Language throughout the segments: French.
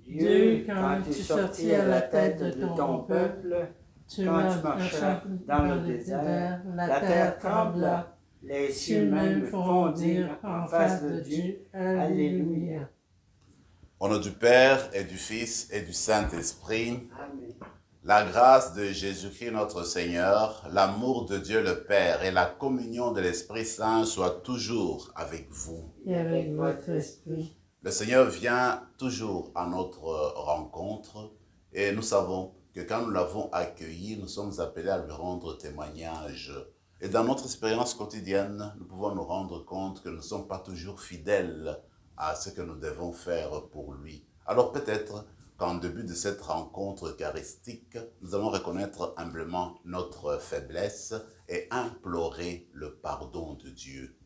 Dieu, quand tu sortis à la tête de ton peuple, quand tu marchas dans le désert, la terre trembla, les cieux même fondirent en face de Dieu. Alléluia. Au nom du Père et du Fils et du Saint-Esprit, Amen. la grâce de Jésus-Christ notre Seigneur, l'amour de Dieu le Père et la communion de l'Esprit Saint soient toujours avec vous. Et avec votre esprit. Le Seigneur vient toujours à notre rencontre et nous savons que quand nous l'avons accueilli, nous sommes appelés à lui rendre témoignage. Et dans notre expérience quotidienne, nous pouvons nous rendre compte que nous ne sommes pas toujours fidèles à ce que nous devons faire pour lui. Alors peut-être qu'en début de cette rencontre eucharistique, nous allons reconnaître humblement notre faiblesse et implorer le pardon de Dieu.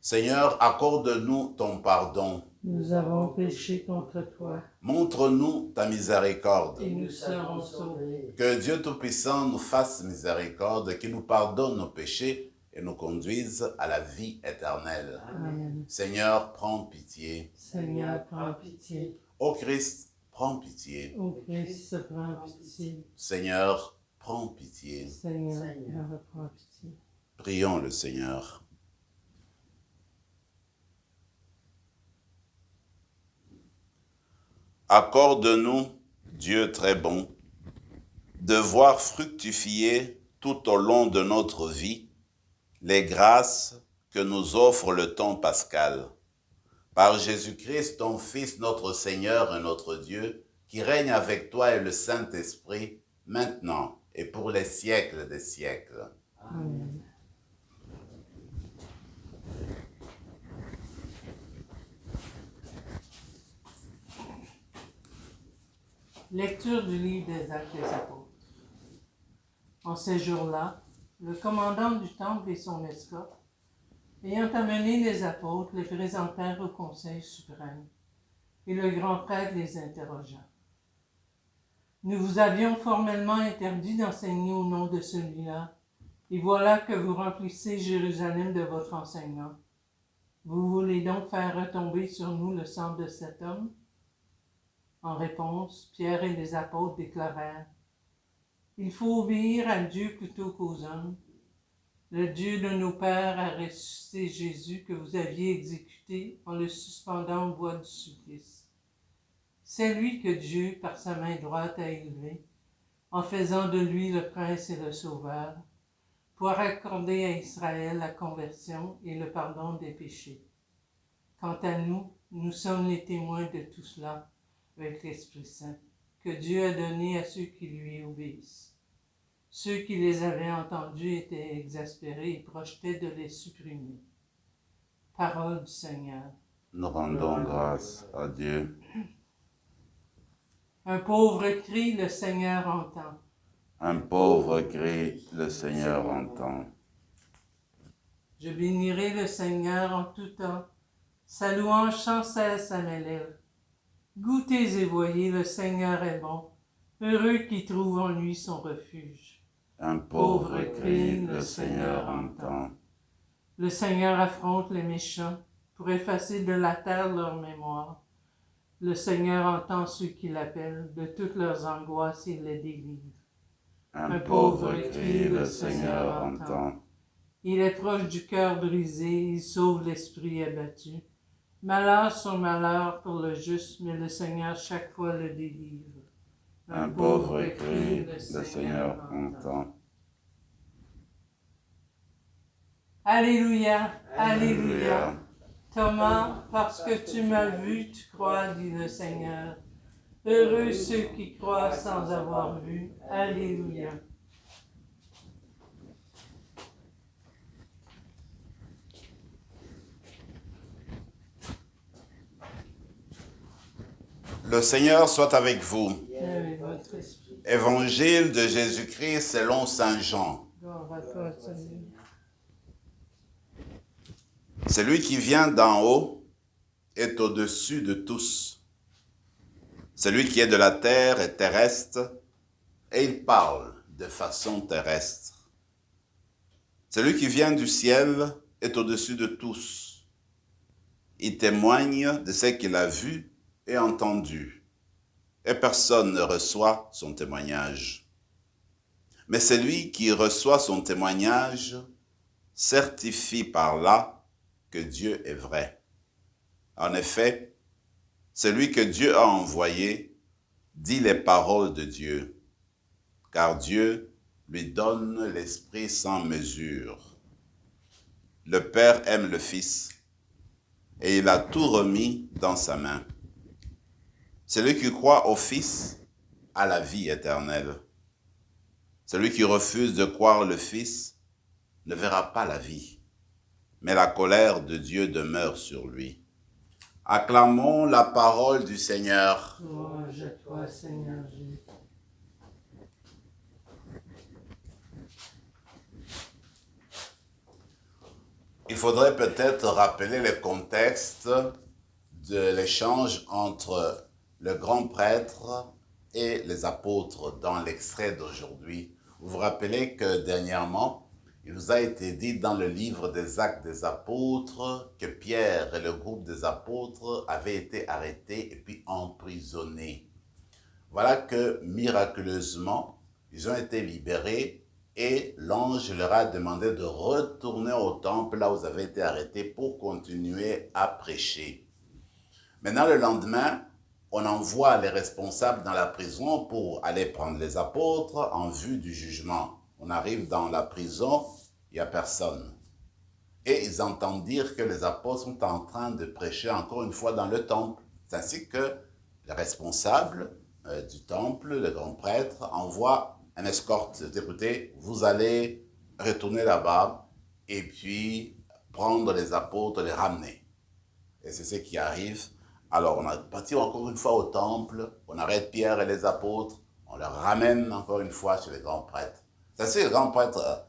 Seigneur, accorde-nous ton pardon. Nous avons péché contre toi. Montre-nous ta miséricorde. Et nous serons sauvés. Que Dieu Tout-Puissant nous fasse miséricorde, qu'il nous pardonne nos péchés et nous conduise à la vie éternelle. Amen. Seigneur, prends pitié. Seigneur, prends pitié. Ô Christ, prends pitié. Ô Christ, prends pitié. Seigneur, prends pitié. Seigneur, prends pitié. Prions le Seigneur. Accorde-nous, Dieu très bon, de voir fructifier tout au long de notre vie les grâces que nous offre le temps pascal. Par Jésus-Christ, ton Fils, notre Seigneur et notre Dieu, qui règne avec toi et le Saint-Esprit, maintenant et pour les siècles des siècles. Amen. Lecture du livre des Actes des Apôtres. En ces jours-là, le commandant du temple et son escorte, ayant amené les apôtres, les présentèrent au Conseil suprême, et le grand prêtre les interrogea. Nous vous avions formellement interdit d'enseigner au nom de celui-là, et voilà que vous remplissez Jérusalem de votre enseignement. Vous voulez donc faire retomber sur nous le sang de cet homme? En réponse, Pierre et les apôtres déclarèrent: il faut obéir à Dieu plutôt qu'aux hommes. Le Dieu de nos pères a ressuscité Jésus que vous aviez exécuté en le suspendant au bois du supplice. C'est lui que Dieu, par sa main droite, a élevé, en faisant de lui le prince et le sauveur, pour accorder à Israël la conversion et le pardon des péchés. Quant à nous, nous sommes les témoins de tout cela, avec l'Esprit Saint, que Dieu a donné à ceux qui lui obéissent. Ceux qui les avaient entendus étaient exaspérés et projetaient de les supprimer. Parole du Seigneur. Nous rendons grâce à Dieu. Un pauvre cri, le Seigneur entend. Un pauvre cri, le Seigneur entend. Je bénirai le Seigneur en tout temps, sa louange sans cesse à mes lèvres. Goûtez et voyez, le Seigneur est bon, heureux qui trouve en lui son refuge. Un pauvre cri, le Seigneur entend. Le Seigneur affronte les méchants pour effacer de la terre leur mémoire. Le Seigneur entend ceux qui l'appellent, de toutes leurs angoisses il les délivre. Un pauvre cri, le Seigneur entend. Il est proche du cœur brisé, il sauve l'esprit abattu. Malheur sur malheur pour le juste, mais le Seigneur chaque fois le délivre. Un pauvre cri, le Seigneur entend. Alléluia, Alléluia. Thomas, parce que tu m'as vu, tu crois, dit le Seigneur. Heureux ceux qui croient sans avoir vu. Alléluia. Le Seigneur soit avec vous. Et avec votre esprit. Évangile de Jésus-Christ selon saint Jean. Gloire à toi, Seigneur. Celui qui vient d'en haut est au-dessus de tous. Celui qui est de la terre est terrestre et il parle de façon terrestre. Celui qui vient du ciel est au-dessus de tous. Il témoigne de ce qu'il a vu et entendu, et personne ne reçoit son témoignage. Mais celui qui reçoit son témoignage certifie par là que Dieu est vrai. En effet, celui que Dieu a envoyé dit les paroles de Dieu, car Dieu lui donne l'Esprit sans mesure. Le Père aime le Fils, et il a tout remis dans sa main. Celui qui croit au Fils a la vie éternelle. Celui qui refuse de croire le Fils ne verra pas la vie, mais la colère de Dieu demeure sur lui. Acclamons la parole du Seigneur. Louange à toi, Seigneur Jésus. Il faudrait peut-être rappeler le contexte de l'échange entre le grand prêtre et les apôtres dans l'extrait d'aujourd'hui. Vous vous rappelez que dernièrement, il nous a été dit dans le livre des Actes des Apôtres que Pierre et le groupe des apôtres avaient été arrêtés et puis emprisonnés. Voilà que miraculeusement, ils ont été libérés et l'ange leur a demandé de retourner au temple là où ils avaient été arrêtés pour continuer à prêcher. Maintenant, le lendemain, on envoie les responsables dans la prison pour aller prendre les apôtres en vue du jugement. On arrive dans la prison, il n'y a personne. Et ils entendent dire que les apôtres sont en train de prêcher encore une fois dans le temple. C'est ainsi que les responsables du temple, le grand prêtre, envoie un escorte. Écoutez, vous allez retourner là-bas et puis prendre les apôtres, les ramener. Et c'est ce qui arrive. Alors, on a parti encore une fois au temple, on arrête Pierre et les apôtres, on les ramène encore une fois chez les grands prêtres. C'est ainsi que le grand prêtre,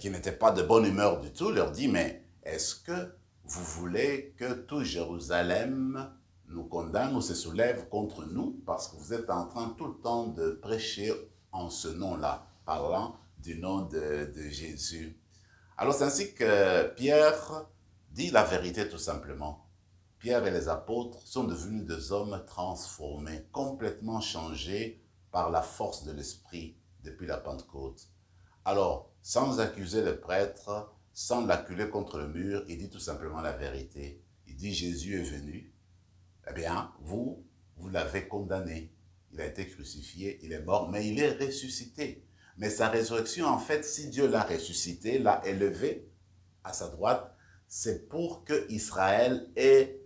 qui n'était pas de bonne humeur du tout, leur dit, mais est-ce que vous voulez que tout Jérusalem nous condamne ou se soulève contre nous parce que vous êtes en train tout le temps de prêcher en ce nom-là, parlant du nom de Jésus. Alors c'est ainsi que Pierre dit la vérité tout simplement. Pierre et les apôtres sont devenus des hommes transformés, complètement changés par la force de l'Esprit depuis la Pentecôte. Alors, sans accuser le prêtre, sans l'acculer contre le mur, il dit tout simplement la vérité. Il dit Jésus est venu, eh bien, vous l'avez condamné. Il a été crucifié, il est mort, mais il est ressuscité. Mais sa résurrection, en fait, si Dieu l'a ressuscité, l'a élevé à sa droite, c'est pour que Israël ait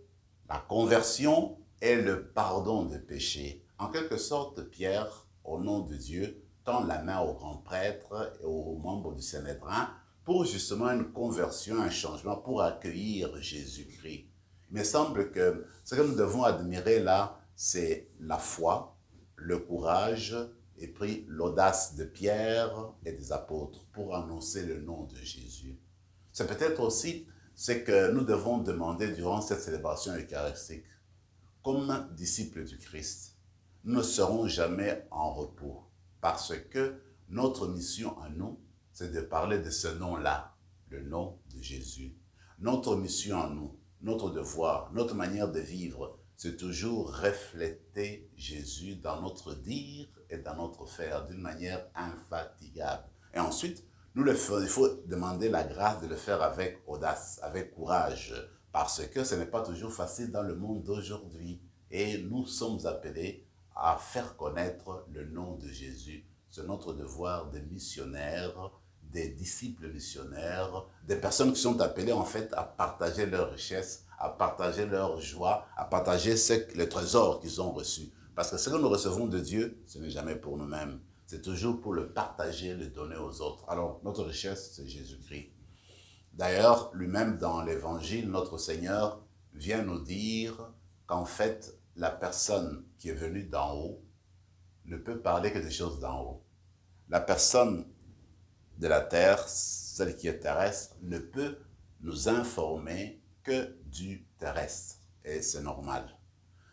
la conversion et le pardon des péchés. En quelque sorte, Pierre, au nom de Dieu, tend la main au grand prêtre et aux membres du Sanhédrin pour justement une conversion, un changement, pour accueillir Jésus-Christ. Il me semble que ce que nous devons admirer là, c'est la foi, le courage et puis l'audace de Pierre et des apôtres pour annoncer le nom de Jésus. C'est peut-être aussi ce que nous devons demander durant cette célébration eucharistique. Comme disciples du Christ, nous ne serons jamais en repos parce que notre mission à nous, c'est de parler de ce nom-là, le nom de Jésus. Notre mission à nous, notre devoir, notre manière de vivre, c'est toujours refléter Jésus dans notre dire et dans notre faire d'une manière infatigable. Et ensuite, il faut demander la grâce de le faire avec audace, avec courage, parce que ce n'est pas toujours facile dans le monde d'aujourd'hui. Et nous sommes appelés à faire connaître le nom de Jésus. C'est notre devoir de missionnaires, des disciples missionnaires, des personnes qui sont appelées en fait à partager leurs richesses, à partager leur joie, à partager les trésors qu'ils ont reçus. Parce que ce que nous recevons de Dieu, ce n'est jamais pour nous-mêmes. C'est toujours pour le partager, le donner aux autres. Alors, notre richesse, c'est Jésus-Christ. D'ailleurs, lui-même dans l'Évangile, notre Seigneur vient nous dire qu'en fait, la personne qui est venue d'en haut ne peut parler que des choses d'en haut. La personne de la terre, celle qui est terrestre, ne peut nous informer que du terrestre. Et c'est normal.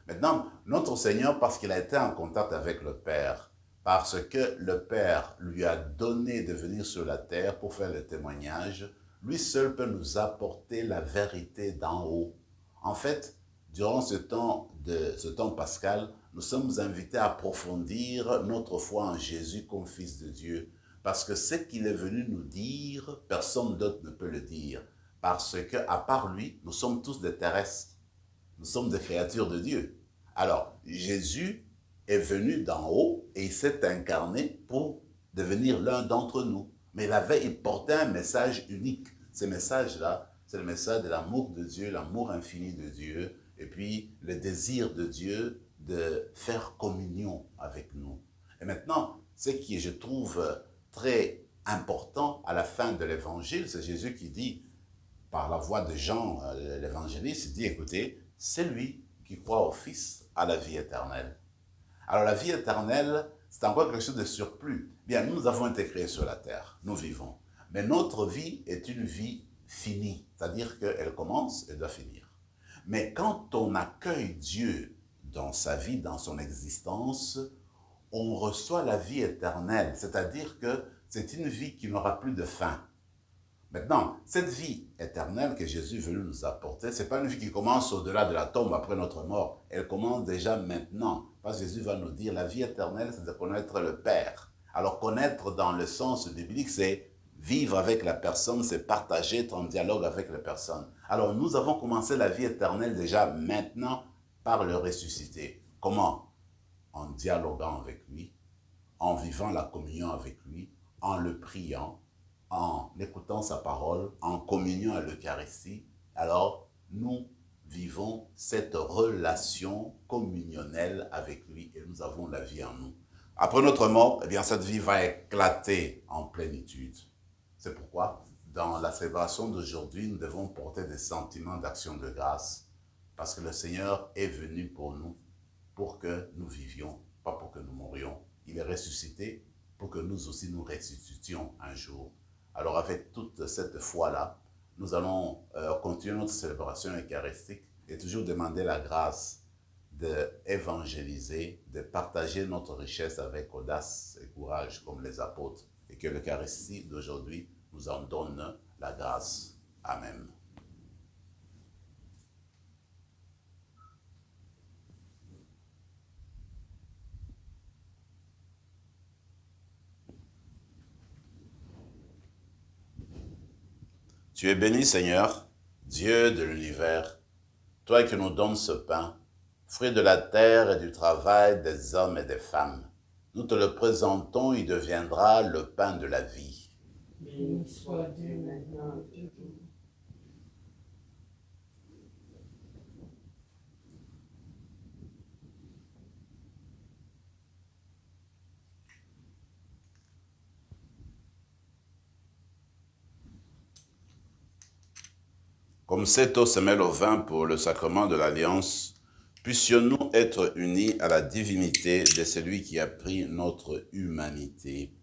Maintenant, notre Seigneur, parce qu'il a été en contact avec le Père, parce que le Père lui a donné de venir sur la terre pour faire le témoignage, lui seul peut nous apporter la vérité d'en haut. En fait, durant ce temps pascal, nous sommes invités à approfondir notre foi en Jésus comme Fils de Dieu. Parce que ce qu'il est venu nous dire, personne d'autre ne peut le dire. Parce qu'à part lui, nous sommes tous des terrestres. Nous sommes des créatures de Dieu. Alors, Jésus est venu d'en haut et il s'est incarné pour devenir l'un d'entre nous. Mais il portait un message unique. Ce message-là, c'est le message de l'amour de Dieu, l'amour infini de Dieu, et puis le désir de Dieu de faire communion avec nous. Et maintenant, ce qui, je trouve, très important à la fin de l'évangile, c'est Jésus qui dit, par la voix de Jean, l'évangéliste, il dit, écoutez, c'est lui qui croit au Fils à la vie éternelle. Alors la vie éternelle, c'est encore quelque chose de surplus. Bien, nous avons été créés sur la terre, nous vivons. Mais notre vie est une vie finie, c'est-à-dire qu'elle commence et doit finir. Mais quand on accueille Dieu dans sa vie, dans son existence, on reçoit la vie éternelle, c'est-à-dire que c'est une vie qui n'aura plus de fin. Maintenant, cette vie éternelle que Jésus est venu nous apporter, ce n'est pas une vie qui commence au-delà de la tombe après notre mort. Elle commence déjà maintenant. Parce que Jésus va nous dire, la vie éternelle, c'est de connaître le Père. Alors, connaître dans le sens biblique, c'est vivre avec la personne, c'est partager, être en dialogue avec la personne. Alors, nous avons commencé la vie éternelle déjà maintenant par le ressuscité. Comment? En dialoguant avec lui, en vivant la communion avec lui, en le priant, en écoutant sa parole, en communion à l'Eucharistie. Alors, nous vivons cette relation communionnelle avec lui et nous avons la vie en nous. Après notre mort, eh bien, cette vie va éclater en plénitude. C'est pourquoi, dans la célébration d'aujourd'hui, nous devons porter des sentiments d'action de grâce parce que le Seigneur est venu pour nous, pour que nous vivions, pas pour que nous mourions. Il est ressuscité pour que nous aussi nous ressuscitions un jour. Alors avec toute cette foi-là, nous allons continuer notre célébration eucharistique et toujours demander la grâce d'évangéliser, de partager notre richesse avec audace et courage comme les apôtres et que l'Eucharistie d'aujourd'hui nous en donne la grâce. Amen. Tu es béni, Seigneur, Dieu de l'univers, toi qui nous donnes ce pain, fruit de la terre et du travail des hommes et des femmes. Nous te le présentons, il deviendra le pain de la vie. Béni soit Dieu maintenant et toujours. Comme cette eau se mêle au vin pour le sacrement de l'Alliance, puissions-nous être unis à la divinité de celui qui a pris notre humanité.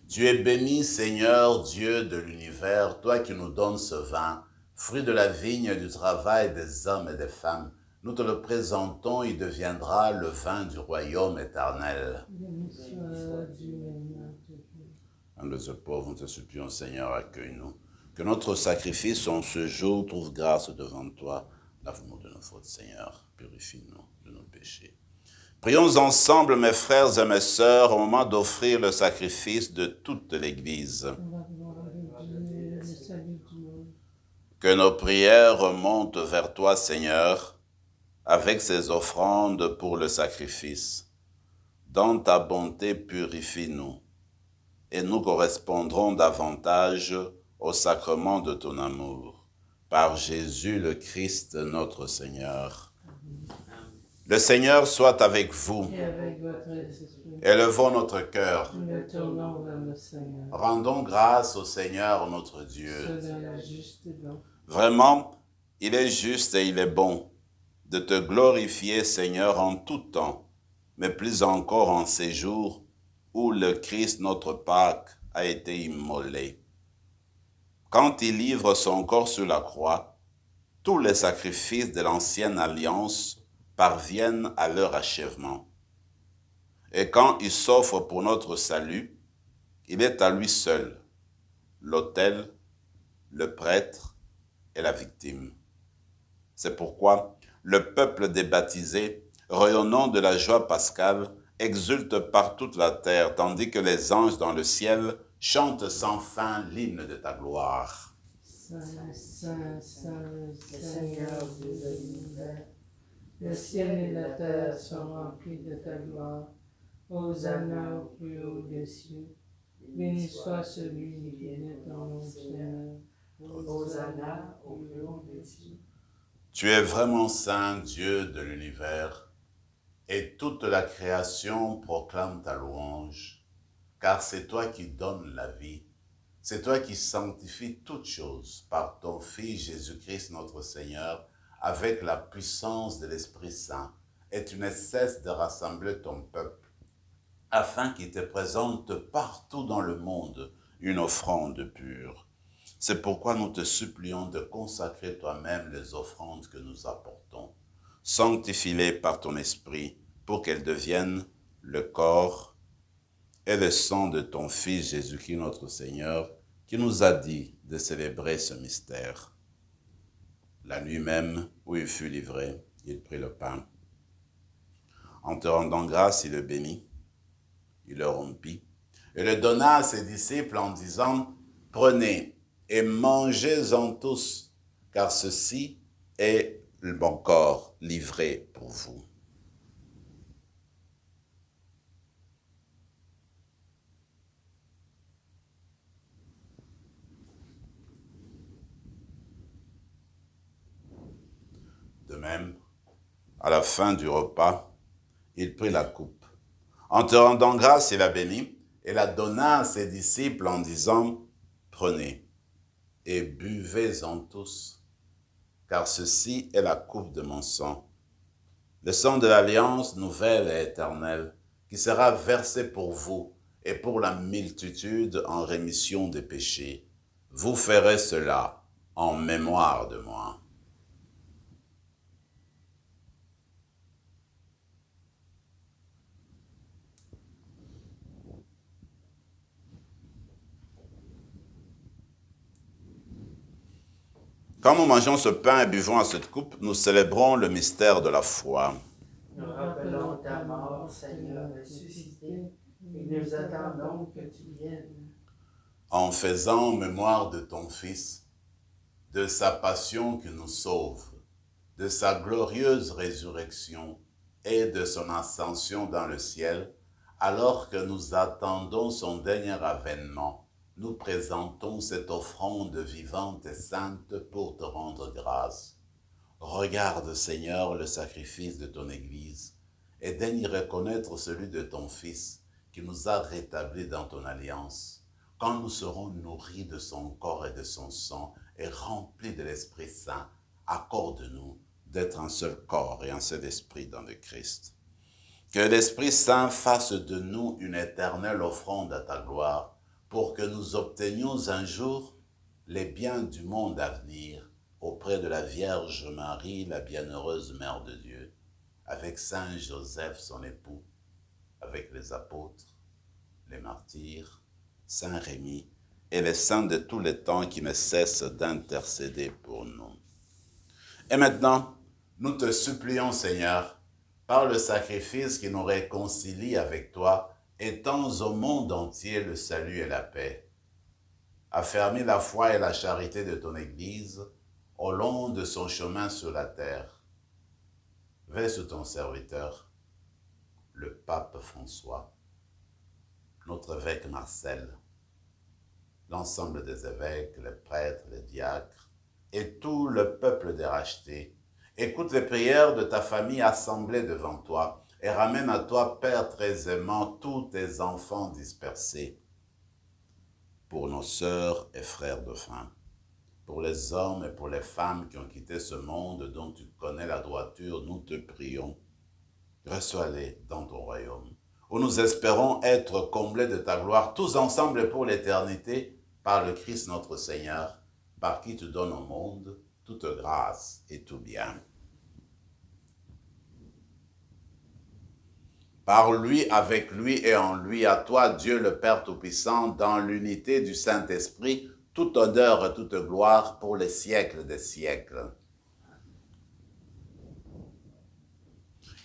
Tu es béni, Seigneur, Dieu de l'univers, toi qui nous donnes ce vin, fruit de la vigne et du travail des hommes et des femmes. Nous te le présentons, il deviendra le vin du royaume éternel. Béni soit Dieu maintenant et toujours. Humbles et pauvres, nous te supplions, Seigneur, accueille-nous. Que notre sacrifice en ce jour trouve grâce devant toi. Lave-nous de nos fautes, Seigneur. Purifie-nous de nos péchés. Prions ensemble, mes frères et mes sœurs, au moment d'offrir le sacrifice de toute l'Église. La gloire de Dieu et le salut du monde. Que nos prières remontent vers toi, Seigneur, avec ces offrandes pour le sacrifice. Dans ta bonté, purifie-nous, et nous correspondrons davantage au sacrement de ton amour. Par Jésus le Christ, notre Seigneur. Le Seigneur soit avec vous. Et avec votre esprit, Élevons notre cœur. nous le tournons vers le Seigneur. Rendons grâce au Seigneur notre Dieu. Cela est juste et bon. Vraiment, il est juste et il est bon de te glorifier, Seigneur, en tout temps, mais plus encore en ces jours où le Christ, notre Pâque, a été immolé. Quand il livre son corps sur la croix, tous les sacrifices de l'ancienne alliance parviennent à leur achèvement. Et quand il s'offre pour notre salut, il est à lui seul l'autel, le prêtre et la victime. C'est pourquoi le peuple des baptisés, rayonnant de la joie pascale, exulte par toute la terre, tandis que les anges dans le ciel chantent sans fin l'hymne de ta gloire. Saint, Saint, Saint, le Seigneur Dieu de l'univers, le ciel et la terre sont remplis de ta gloire. Hosanna au plus haut des cieux. Béni soit celui qui vient dans mon Seigneur. Hosanna au plus haut des cieux. Tu es vraiment saint, Dieu de l'univers, et toute la création proclame ta louange, car c'est toi qui donnes la vie, c'est toi qui sanctifies toutes choses par ton Fils Jésus-Christ notre Seigneur, avec la puissance de l'Esprit Saint, et tu ne cesses de rassembler ton peuple, afin qu'il te présente partout dans le monde une offrande pure. C'est pourquoi nous te supplions de consacrer toi-même les offrandes que nous apportons. Sanctifie-les par ton esprit pour qu'elles deviennent le corps et le sang de ton Fils Jésus-Christ notre Seigneur, qui nous a dit de célébrer ce mystère. La nuit même où il fut livré, il prit le pain. En te rendant grâce, il le bénit, il le rompit et le donna à ses disciples en disant « Prenez et mangez-en tous, car ceci est mon corps livré pour vous. » De même, à la fin du repas, il prit la coupe. En te rendant grâce, il la bénit et la donna à ses disciples en disant « Prenez et buvez-en tous, car ceci est la coupe de mon sang, le sang de l'alliance nouvelle et éternelle, qui sera versé pour vous et pour la multitude en rémission des péchés. Vous ferez cela en mémoire de moi. » Quand nous mangeons ce pain et buvons à cette coupe, nous célébrons le mystère de la foi. Nous rappelons ta mort, Seigneur, ressuscité, et nous attendons que tu viennes. En faisant mémoire de ton Fils, de sa passion qui nous sauve, de sa glorieuse résurrection et de son ascension dans le ciel, alors que nous attendons son dernier avènement, nous présentons cette offrande vivante et sainte pour te rendre grâce. Regarde, Seigneur, le sacrifice de ton Église et daigne reconnaître celui de ton Fils qui nous a rétablis dans ton alliance. Quand nous serons nourris de son corps et de son sang et remplis de l'Esprit Saint, accorde-nous d'être un seul corps et un seul esprit dans le Christ. Que l'Esprit Saint fasse de nous une éternelle offrande à ta gloire, pour que nous obtenions un jour les biens du monde à venir auprès de la Vierge Marie, la bienheureuse Mère de Dieu, avec Saint Joseph, son époux, avec les apôtres, les martyrs, Saint Rémy et les saints de tous les temps qui ne cessent d'intercéder pour nous. Et maintenant, nous te supplions, Seigneur, par le sacrifice qui nous réconcilie avec toi, étends au monde entier le salut et la paix. Affermis la foi et la charité de ton Église au long de son chemin sur la terre. Veille sur ton serviteur, le pape François, notre évêque Marcel, l'ensemble des évêques, les prêtres, les diacres et tout le peuple des rachetés. Écoute les prières de ta famille assemblée devant toi et ramène à toi, Père très aimant, tous tes enfants dispersés. Pour nos sœurs et frères défunts, pour les hommes et pour les femmes qui ont quitté ce monde dont tu connais la droiture, nous te prions. Reçois-les dans ton royaume, où nous espérons être comblés de ta gloire, tous ensemble pour l'éternité, par le Christ notre Seigneur, par qui tu donnes au monde toute grâce et tout bien. Par lui, avec lui et en lui, à toi, Dieu le Père Tout-Puissant, dans l'unité du Saint-Esprit, toute honneur et toute gloire pour les siècles des siècles.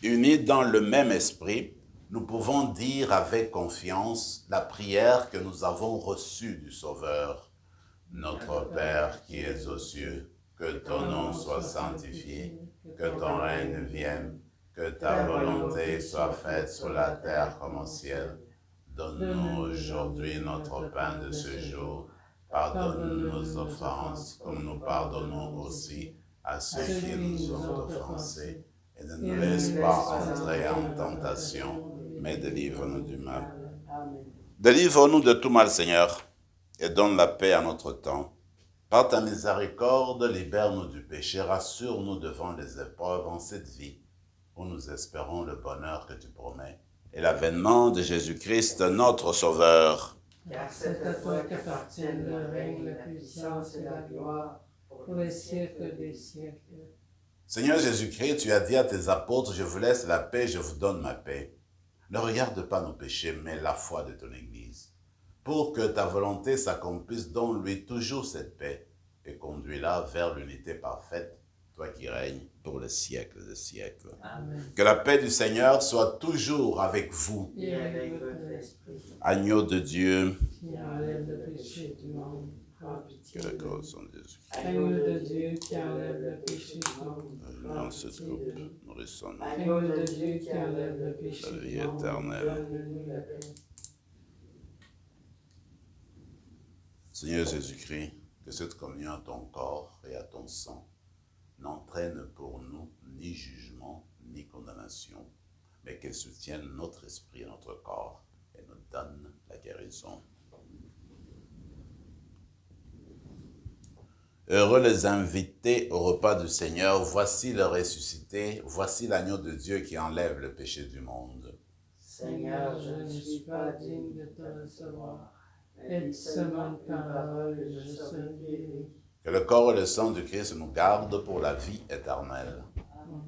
Unis dans le même esprit, nous pouvons dire avec confiance la prière que nous avons reçue du Sauveur. Notre Père qui es aux cieux, que ton nom soit sanctifié, que ton règne vienne, que ta volonté soit faite sur la terre comme au ciel. Donne-nous aujourd'hui notre pain de ce jour. Pardonne nos offenses, comme nous pardonnons aussi à ceux qui nous ont offensés. Et ne nous laisse pas entrer en tentation, mais délivre-nous du mal. Délivre-nous de tout mal, Seigneur, et donne la paix à notre temps. Par ta miséricorde, libère-nous du péché, rassure-nous devant les épreuves en cette vie, où nous espérons le bonheur que tu promets, et l'avènement de Jésus-Christ, notre Sauveur. Car c'est à toi qu'appartiennent le règne, la puissance et la gloire, pour les siècles des siècles. Seigneur Jésus-Christ, tu as dit à tes apôtres, je vous laisse la paix, je vous donne ma paix. Ne regarde pas nos péchés, mais la foi de ton Église, pour que ta volonté s'accomplisse, donne-lui toujours cette paix, et conduis-la vers l'unité parfaite, toi qui règnes pour les siècles des siècles. Amen. Que la paix du Seigneur soit toujours avec vous. Et avec votre esprit. Agneau de Dieu, Qui enlève le péché du monde. que le corps de son Jésus. Agneau de Dieu qui enlève le péché du monde. Dans cette coupe, nourrissons-nous. Agneau de Dieu qui enlève le péché La vie du monde. éternelle. Donne-nous la paix. Seigneur Jésus-Christ, que cette communion à ton corps et à ton sang n'entraîne pour nous ni jugement, ni condamnation, mais qu'elle soutienne notre esprit et notre corps et nous donne la guérison. Heureux les invités au repas du Seigneur, voici le ressuscité, voici l'agneau de Dieu qui enlève le péché du monde. Seigneur, je ne suis pas digne de te recevoir. Aide seulement une parole et je serai guéri. Que le corps et le sang du Christ nous gardent pour la vie éternelle. Amen.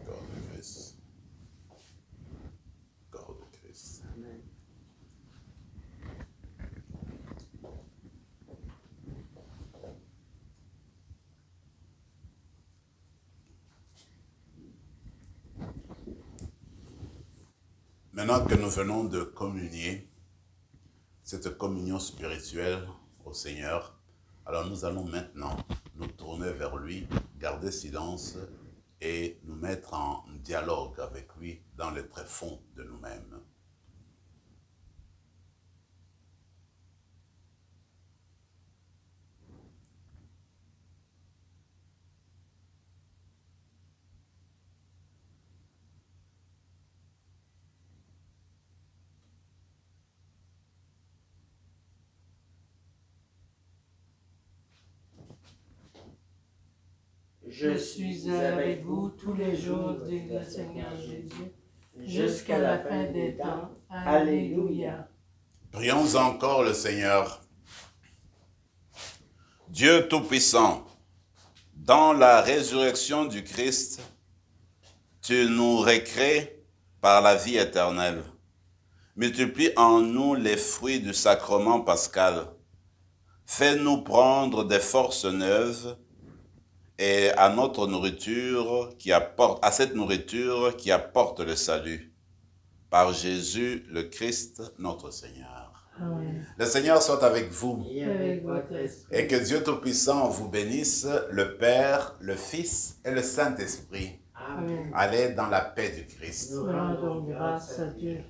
Corps de Christ. Corps de Christ. Amen. Maintenant que nous venons de communier, cette communion spirituelle au Seigneur, alors nous allons maintenant nous tourner vers lui, garder silence et nous mettre en dialogue avec lui dans les tréfonds de nous-mêmes. Je suis avec vous tous les jours, dit le Seigneur Jésus, jusqu'à la fin des temps. Alléluia. Prions encore le Seigneur. Dieu Tout-Puissant, dans la résurrection du Christ, tu nous recrées par la vie éternelle. Multiplie en nous les fruits du sacrement pascal. Fais-nous prendre des forces neuves et à notre nourriture à cette nourriture qui apporte le salut. Par Jésus le Christ, notre Seigneur. Amen. Le Seigneur soit avec vous. Et avec votre esprit. Et que Dieu Tout-Puissant vous bénisse, le Père, le Fils et le Saint-Esprit. Amen. Allez dans la paix du Christ. Nous rendons grâce à Dieu.